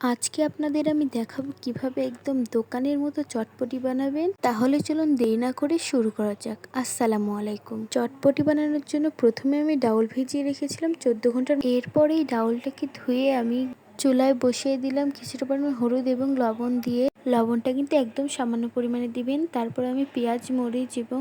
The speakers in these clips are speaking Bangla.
আজকে আপনাদের আমি দেখাবো কিভাবে একদম দোকানের মতো চটপটি বানাবেন। তাহলে চলুন দেরি না করে শুরু করা যাক। আসসালামু আলাইকুম। চটপটি বানানোর জন্য প্রথমে আমি ডাউল ভিজিয়ে রেখেছিলাম 14 ঘন্টা। এরপরে এই ডাউলটাকে ধুয়ে আমি চুলায় বসিয়ে দিলাম কিছুটা পরিমাণ হলুদ এবং লবণ দিয়ে। লবণটা কিন্তু একদম সামান্য পরিমাণে দিবেন। তারপর আমি পেঁয়াজ, মরিচ এবং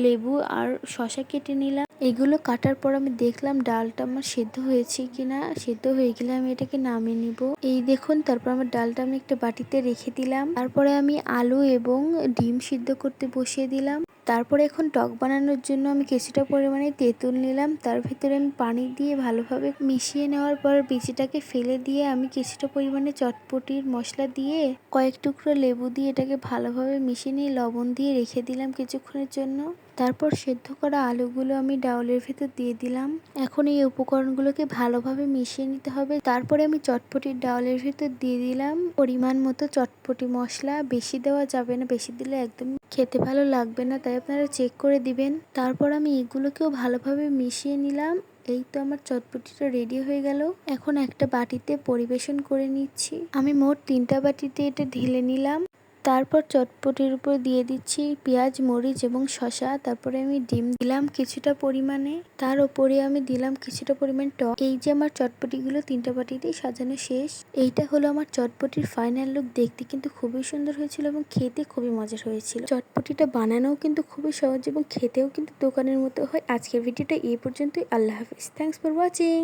লেবু আর শসা কেটে নিলাম। এগুলো কাটার পর আমি দেখলাম ডালটা আমার সেদ্ধ হয়েছে কিনা। সেদ্ধ হয়ে গেলে আমি এটাকে নামিয়ে নিব। এই দেখুন, তারপর আমার ডালটা আমি একটা বাটিতে রেখে দিলাম। তারপরে আমি আলু এবং ডিম সিদ্ধ করতে বসিয়ে দিলাম। তারপরে এখন টক বানানোর জন্য আমি কিছুটা পরিমাণে তেঁতুল নিলাম। তার ভিতরে আমি পানি দিয়ে ভালোভাবে মিশিয়ে নেওয়ার পর বিচিটাকে ফেলে দিয়ে আমি কিছুটা পরিমাণে চটপটির মশলা দিয়ে কয়েক টুকরো লেবু দিয়ে এটাকে ভালোভাবে মিশিয়ে নিয়ে লবণ দিয়ে রেখে দিলাম কিছুক্ষণের জন্য। তারপর সেদ্ধ করা আলুগুলো আমি ডাউলের ভেতর দিয়ে দিলাম। এখন এই উপকরণগুলোকে ভালোভাবে মিশিয়ে নিতে হবে। তারপরে আমি চটপটির ডাউলের ভেতর দিয়ে দিলাম পরিমাণ মতো চটপটি মশলা। বেশি দেওয়া যাবে না, বেশি দিলে একদম খেতে ভালো লাগবে না, তাই আপনারা চেক করে দিবেন। তারপর আমি এগুলোকেও ভালোভাবে মিশিয়ে নিলাম। এই তো আমার চটপটিটা রেডি হয়ে গেল। এখন একটা বাটিতে পরিবেশন করে নিচ্ছি। আমি মোট 3টা বাটিতে এটা ঢেলে নিলাম। তারপর চটপটির উপর দিয়ে দিচ্ছি পেঁয়াজ, মরিচ এবং শসা। তারপরে আমি ডিম দিলাম কিছুটা পরিমাণে। তার উপরে আমি দিলাম কিছুটা পরিমাণ টক। এই যে আমার চটপটিগুলো 3টা বাটিতেই সাজানো শেষ। এইটা হলো আমার চটপটির ফাইনাল লুক। দেখতে কিন্তু খুবই সুন্দর হয়েছিল এবং খেতে খুবই মজার হয়েছিল। চটপটিটা বানানোও কিন্তু খুবই সহজ এবং খেতেও কিন্তু দোকানের মতো হয়। আজকের ভিডিওটা এই পর্যন্তই। আল্লাহ হাফিজ। Thanks for watching.